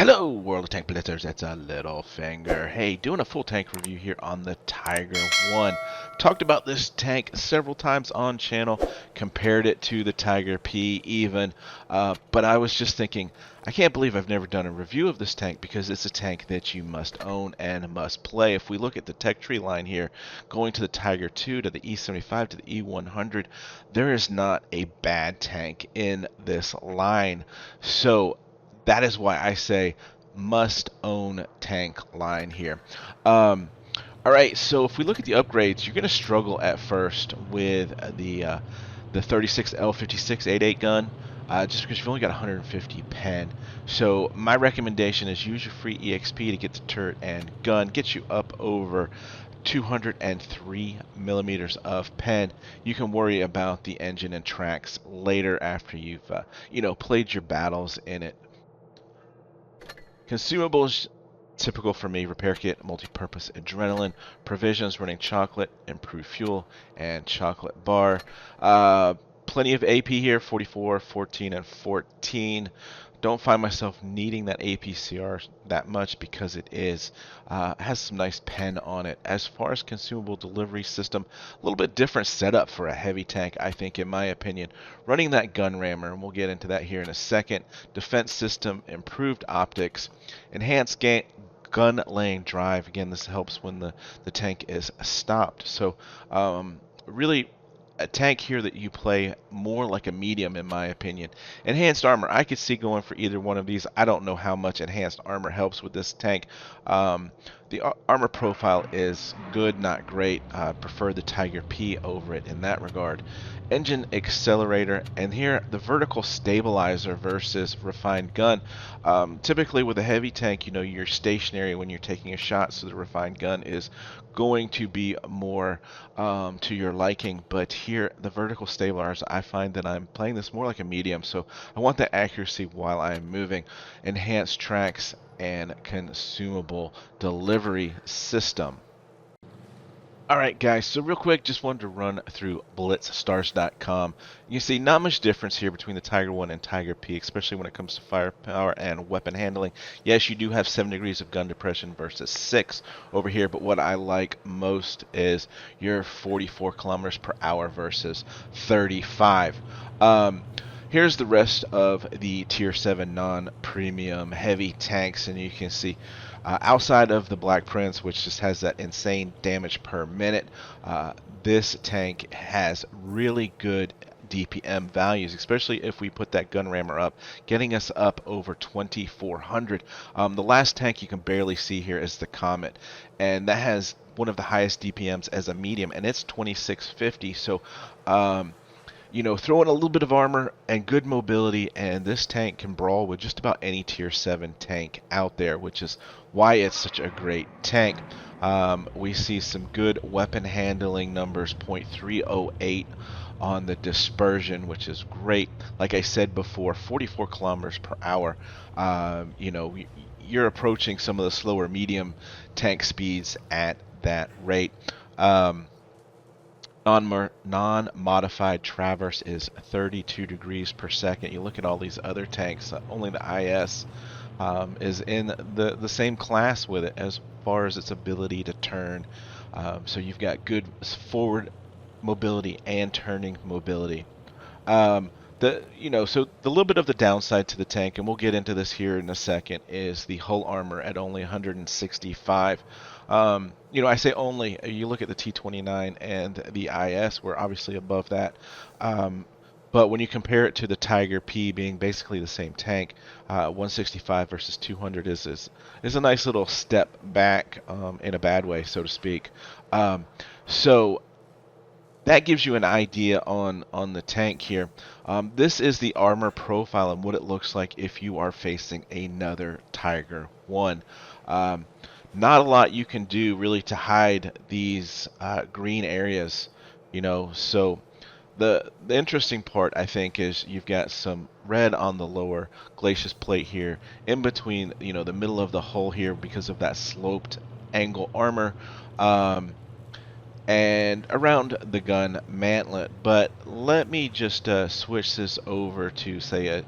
Hello, World of Tank Blitzers. It's a Littlefinger. Hey, doing a full tank review here on the Tiger 1. Talked about this tank several times on channel, compared it to the Tiger P even, but I was just thinking, I can't believe I've never done a review of this tank because it's a tank that you must own and must play. If we look at the tech tree line here, going to the Tiger 2, to the E75, to the E100, there is not a bad tank in this line. So that is why I say must own tank line here. All right, so if we look at the upgrades, you're going to struggle at first with the 36 L56 88 gun, just because you've only got 150 pen. So my recommendation is use your free EXP to get the turret and gun, get you up over 203 millimeters of pen. You can worry about the engine and tracks later after you've played your battles in it. Consumables, typical for me: repair kit, multi-purpose adrenaline, provisions, running chocolate, improved fuel, and chocolate bar. Plenty of AP here: 44, 14, and 14. Don't find myself needing that APCR that much because it has some nice pen on it. As far as consumable delivery system, a little bit different setup for a heavy tank, I think, in my opinion. Running that gun rammer, and we'll get into that here in a second. Defense system, improved optics, enhanced gun laying drive. Again, this helps when the tank is stopped. So really a tank here that you play more like a medium, in my opinion. Enhanced armor, I could see going for either one of these. I don't know how much enhanced armor helps with this tank. The armor profile is good, not great. I prefer the Tiger P over it in that regard. Engine accelerator, and here the vertical stabilizer versus refined gun. Typically with a heavy tank, you're stationary when you're taking a shot, so the refined gun is going to be more to your liking. But here, the vertical stabilizers, I find that I'm playing this more like a medium, so I want that accuracy while I'm moving. Enhanced tracks and consumable delivery system. Alright guys, so real quick, just wanted to run through blitzstars.com. You see not much difference here between the Tiger 1 and Tiger P, especially when it comes to firepower and weapon handling. Yes, you do have 7 degrees of gun depression versus 6 over here, but what I like most is your 44 kilometers per hour versus 35. Here's the rest of the Tier 7 non-premium heavy tanks, and you can see outside of the Black Prince, which just has that insane damage per minute, this tank has really good DPM values, especially if we put that gun rammer up, getting us up over 2400. The last tank you can barely see here is the Comet, and that has one of the highest DPMs as a medium, and it's 2650. So throw in a little bit of armor and good mobility, and this tank can brawl with just about any Tier 7 tank out there, which is why it's such a great tank. We see some good weapon handling numbers, 0.308 on the dispersion, which is great. Like I said before, 44 kilometers per hour. You're approaching some of the slower medium tank speeds at that rate. Non-modified traverse is 32 degrees per second. You look at all these other tanks, only the IS is in the same class with it as far as its ability to turn. So you've got good forward mobility and turning mobility. So the little bit of the downside to the tank, and we'll get into this here in a second, is the hull armor at only 165. I say only. You look at the T29 and the IS, we're obviously above that. But when you compare it to the Tiger P being basically the same tank, 165 versus 200 is a nice little step back, in a bad way, so to speak. So that gives you an idea on the tank here. This is the armor profile and what it looks like if you are facing another Tiger 1. Not a lot you can do really to hide these green areas, so the interesting part, I think, is you've got some red on the lower glacis plate here, in between the middle of the hull here because of that sloped angle armor, and around the gun mantlet. But let me just switch this over to, say,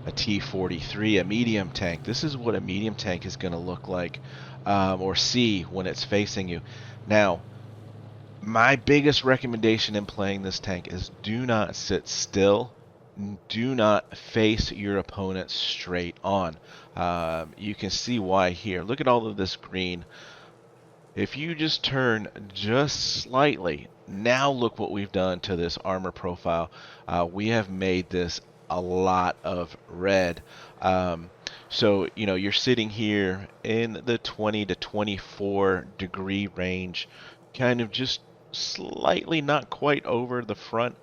a T-43, a medium tank. This is what a medium tank is going to look like, or see when it's facing you. Now, my biggest recommendation in playing this tank is do not sit still. Do not face your opponent straight on. You can see why here. Look at all of this green. If you just turn just slightly, now look what we've done to this armor profile. We have made this a lot of red. So, you know, you're sitting here in the 20 to 24 degree range, kind of just slightly not quite over the front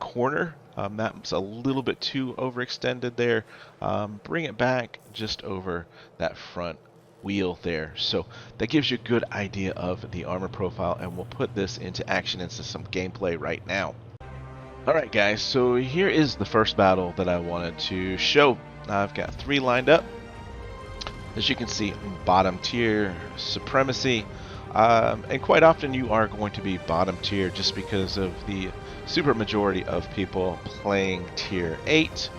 corner. That's a little bit too overextended there. Bring it back just over that front wheel there. So that gives you a good idea of the armor profile, and we'll put this into action into some gameplay right now. Alright guys, so here is the first battle that I wanted to show. I've got 3 lined up. As you can see, bottom tier supremacy, and quite often you are going to be bottom tier just because of the super majority of people playing tier 8.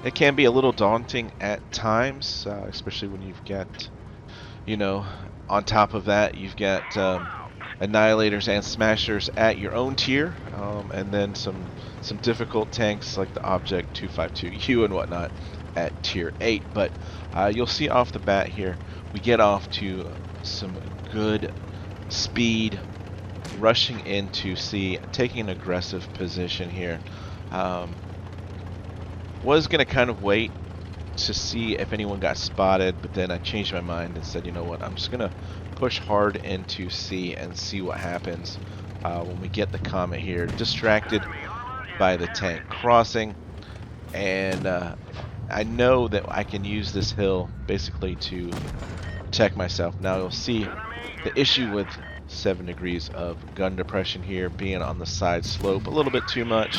It can be a little daunting at times, especially when you've got, you know, on top of that you've got Annihilators and Smashers at your own tier, and then some difficult tanks like the Object 252U and whatnot at tier 8. But you'll see off the bat here, we get off to some good speed, rushing into C, taking an aggressive position here. Was going to kind of wait to see if anyone got spotted, but then I changed my mind and said, you know what, I'm just going to push hard into C and see what happens when we get the Comet here. Distracted by the tank crossing, and I know that I can use this hill basically to protect myself. Now you'll see the issue with 7 degrees of gun depression here being on the side slope a little bit too much,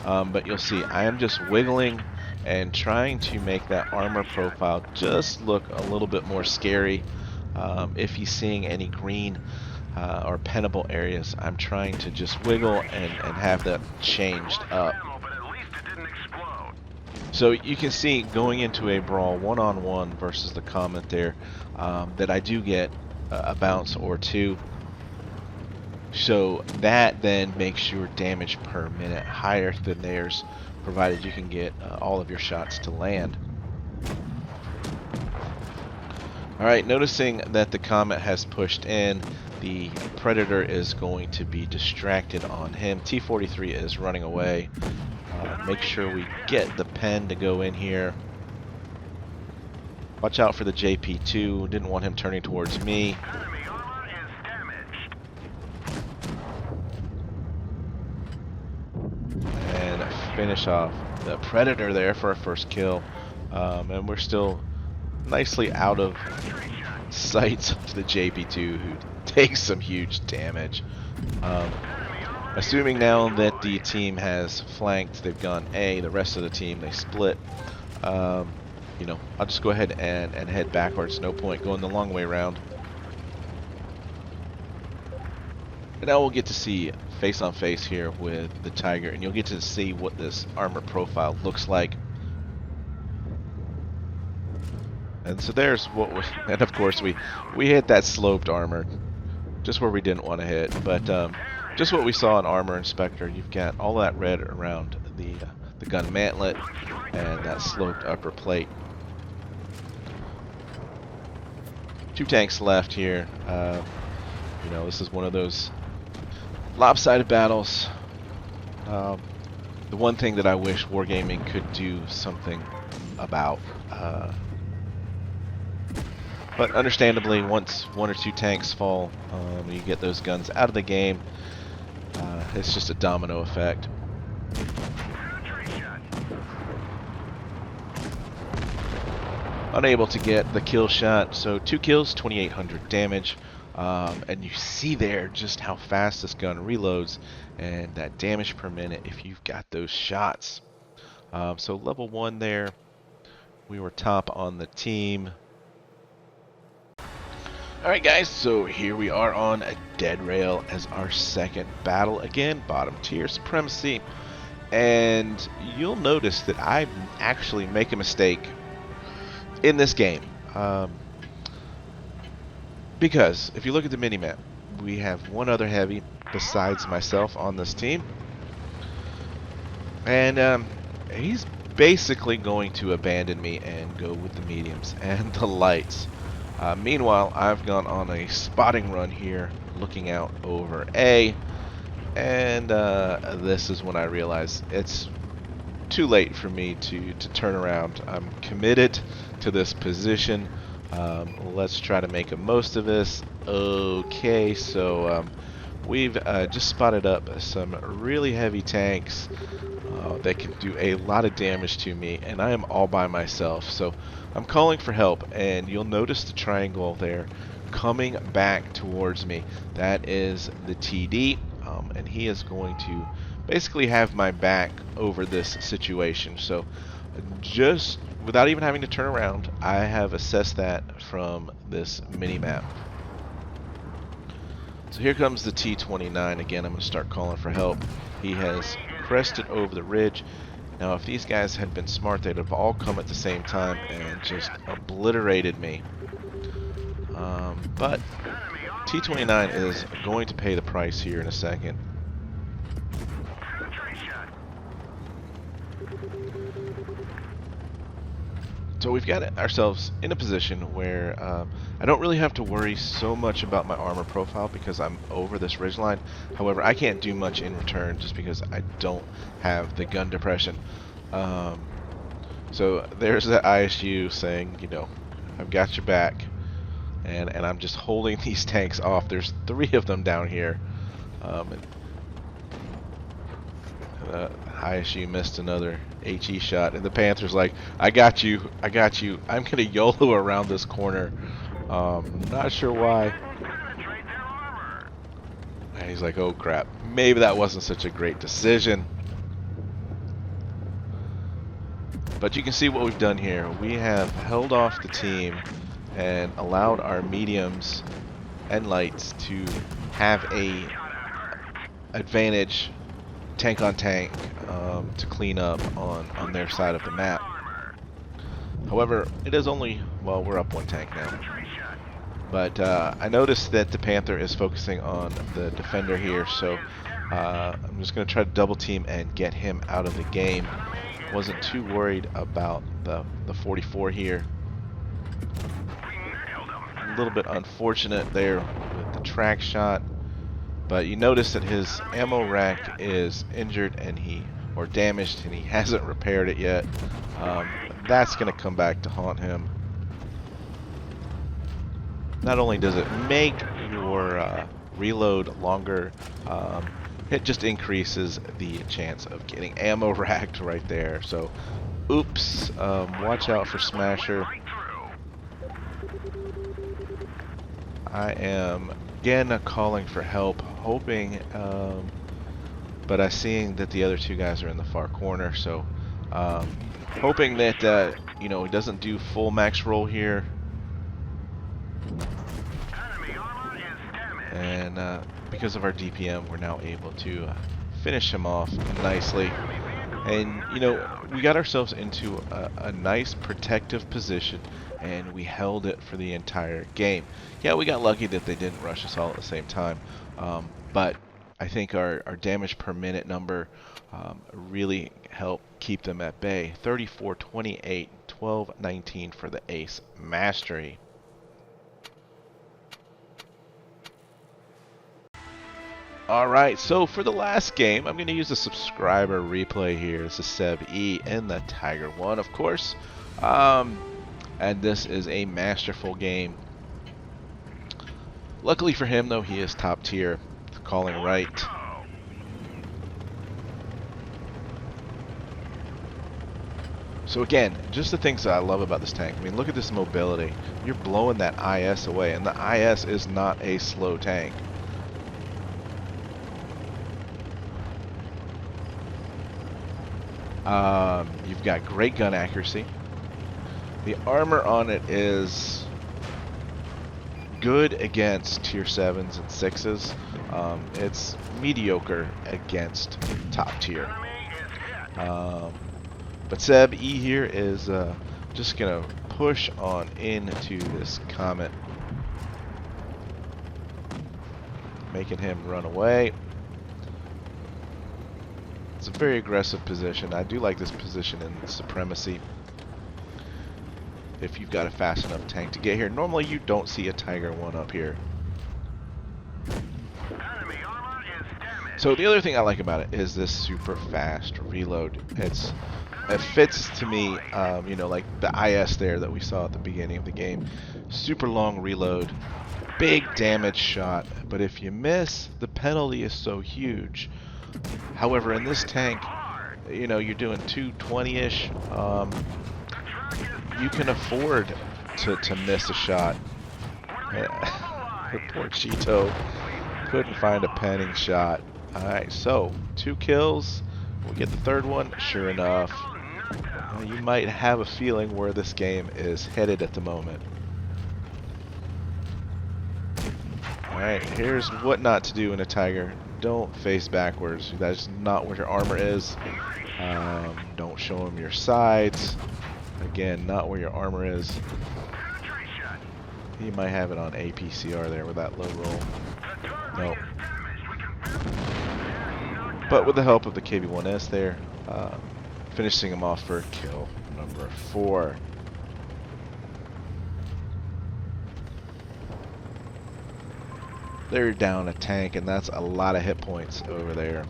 but you'll see I am just wiggling and trying to make that armor profile just look a little bit more scary. If he's seeing any green or pennable areas, I'm trying to just wiggle and have that changed up. So you can see going into a brawl one-on-one versus the Comet there, that I do get a bounce or two. So that then makes your damage per minute higher than theirs, provided you can get all of your shots to land. Alright, noticing that the Comet has pushed in, the Predator is going to be distracted on him. T-43 is running away. Make sure we get the pen to go in here. Watch out for the JP2. Didn't want him turning towards me. And finish off the Predator there for our first kill. And we're still nicely out of sight of the JP2, who takes some huge damage. Assuming now that the team has flanked, they've gone A, the rest of the team, they split. You know, I'll just go ahead and head backwards. No point going the long way around. And now we'll get to see face on face here with the Tiger, and you'll get to see what this armor profile looks like. And so there's what we, and of course we hit that sloped armor, just where we didn't want to hit. But just what we saw in Armor Inspector, you've got all that red around the gun mantlet and that sloped upper plate. 2 tanks left here. You know, this is one of those lopsided battles. The one thing that I wish Wargaming could do something about. But understandably, once 1 or 2 tanks fall, you get those guns out of the game. It's just a domino effect. Unable to get the kill shot, so 2 kills, 2,800 damage. And you see there just how fast this gun reloads and that damage per minute if you've got those shots. So level 1 there, we were top on the team. Alright guys, so here we are on a Dead Rail as our second battle. Again, bottom tier supremacy. And you'll notice that I actually make a mistake in this game. Because if you look at the minimap, we have one other heavy besides myself on this team. And he's basically going to abandon me and go with the mediums and the lights. Meanwhile, I've gone on a spotting run here, looking out over A. And this is when I realize it's too late for me to turn around. I'm committed to this position. Let's try to make the most of this. Okay, so we've just spotted up some really heavy tanks that can do a lot of damage to me, and I am all by myself. So I'm calling for help, and you'll notice the triangle there coming back towards me. That is the TD, and he is going to basically have my back over this situation. So just without even having to turn around, I have assessed that from this mini-map. So here comes the T-29 again. I'm going to start calling for help. He has crested over the ridge. Now if these guys had been smart, they'd have all come at the same time and just obliterated me. But T-29 is going to pay the price here in a second. So we've got ourselves in a position where I don't really have to worry so much about my armor profile because I'm over this ridgeline. However, I can't do much in return just because I don't have the gun depression. So there's that ISU saying, you know, I've got your back. And I'm just holding these tanks off. There's 3 of them down here. ISU missed another HE shot, and the Panther's like, I got you, I got you. I'm gonna YOLO around this corner. Not sure why. And he's like, oh crap, maybe that wasn't such a great decision. But you can see what we've done here. We have held off the team and allowed our mediums and lights to have a advantage tank on tank to clean up on their side of the map. However, it is only, well, we're up 1 tank now. But I noticed that the Panther is focusing on the defender here, so I'm just going to try to double team and get him out of the game. Wasn't too worried about the 44 here. A little bit unfortunate there with the track shot. But you notice that his ammo rack is injured or damaged, and he hasn't repaired it yet. That's going to come back to haunt him. Not only does it make your reload longer, it just increases the chance of getting ammo racked right there. So, oops, watch out for Smasher. I am again calling for help, hoping, but I'm seeing that the other 2 guys are in the far corner, so hoping that you know, he doesn't do full max roll here. And because of our DPM, we're now able to finish him off nicely. And you know, we got ourselves into a nice protective position, and we held it for the entire game. Yeah, we got lucky that they didn't rush us all at the same time, but I think our damage per minute number really helped keep them at bay. 34-28, 12-19 for the ace mastery. Alright, so for the last game, I'm going to use a subscriber replay here. This is Seb E in the Tiger 1, of course. And this is a masterful game. Luckily for him, though, he is top tier. Calling right. So again, just the things that I love about this tank. I mean, look at this mobility. You're blowing that IS away, and the IS is not a slow tank. You've got great gun accuracy. The armor on it is good against tier 7s and 6s. It's mediocre against top tier. But Seb E here is just gonna push on into this Comet, making him run away. It's a very aggressive position. I do like this position in Supremacy. If you've got a fast enough tank to get here. Normally you don't see a Tiger 1 up here. So the other thing I like about it is this super fast reload. It fits to me, you know, like the IS there that we saw at the beginning of the game. Super long reload, big damage shot, but if you miss, the penalty is so huge. However, in this tank, you know, you're doing 220-ish. You can afford to miss a shot. Poor Cheeto couldn't find a penning shot. Alright, so 2 kills. We get the third one. Sure enough, you might have a feeling where this game is headed at the moment. Alright, here's what not to do in a Tiger. Don't face backwards. That's not where your armor is. Don't show them your sides. Again, not where your armor is. He might have it on APCR there with that low roll. Nope. But with the help of the KB1S there, finishing him off for kill number 4. They're down a tank, and that's a lot of hit points over there.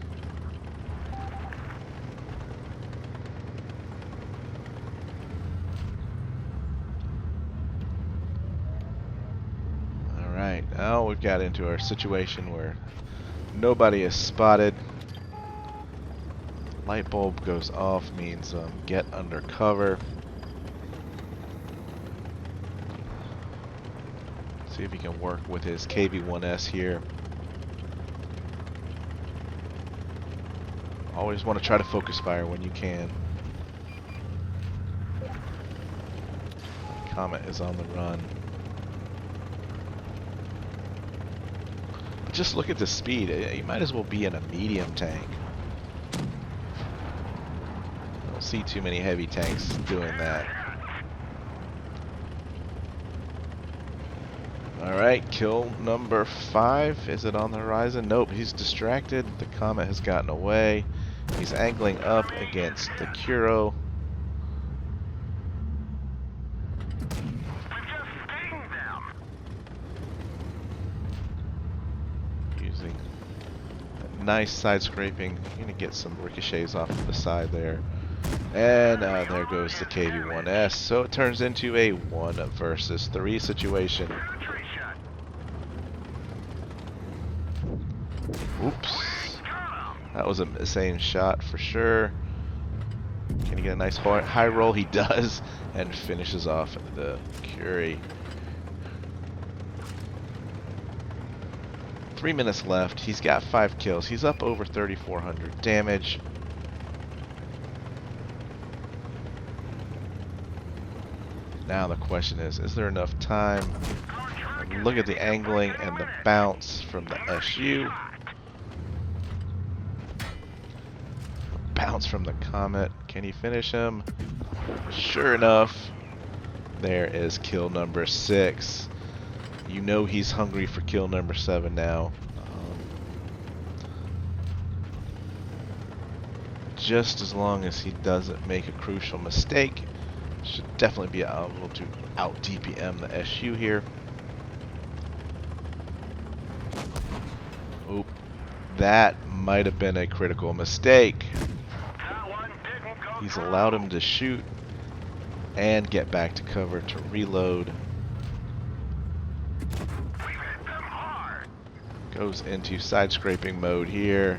Alright, now we've got into our situation where nobody is spotted. Light bulb goes off, means get under cover. See if he can work with his KB1S here. Always want to try to focus fire when you can. Comet is on the run. But just look at the speed. You might as well be in a medium tank. I don't see too many heavy tanks doing that. Alright, kill number 5. Is it on the horizon? Nope, he's distracted. The Comet has gotten away. He's angling up against the Kuro. Using a nice side scraping. You're going to get some ricochets off to the side there. And there goes the KV-1S. So it turns into a 1 versus 3 situation. Oops. That was a insane shot for sure. Can he get a nice high roll? He does. And finishes off the Curie. 3 minutes left. He's got 5 kills. He's up over 3,400 damage. Now the question is there enough time? Look at the angling and the bounce from the SU. Bounce from the Comet. Can he finish him? Sure enough, there is kill number 6. You know he's hungry for kill number 7 now. Just as long as he doesn't make a crucial mistake, should definitely be able to out DPM the SU here. Oop, that might have been a critical mistake. He's allowed him to shoot and get back to cover to reload. Goes into side scraping mode here.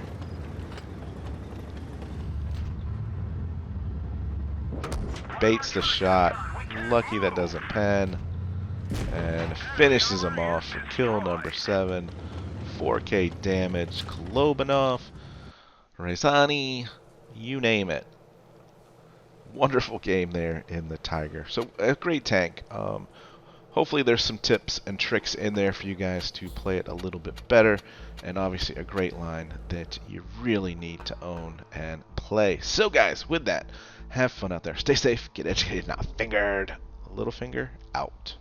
Baits the shot. Lucky that doesn't pen. And finishes him off for kill number 7. 4K damage. Klobanov, Rezani, you name it. Wonderful game there in the Tiger. So a great tank. hopefully there's some tips and tricks in there for you guys to play it a little bit better, and obviously a great line that you really need to own and play. So guys, with that, have fun out there, stay safe, get educated, not fingered. Littlefinger out.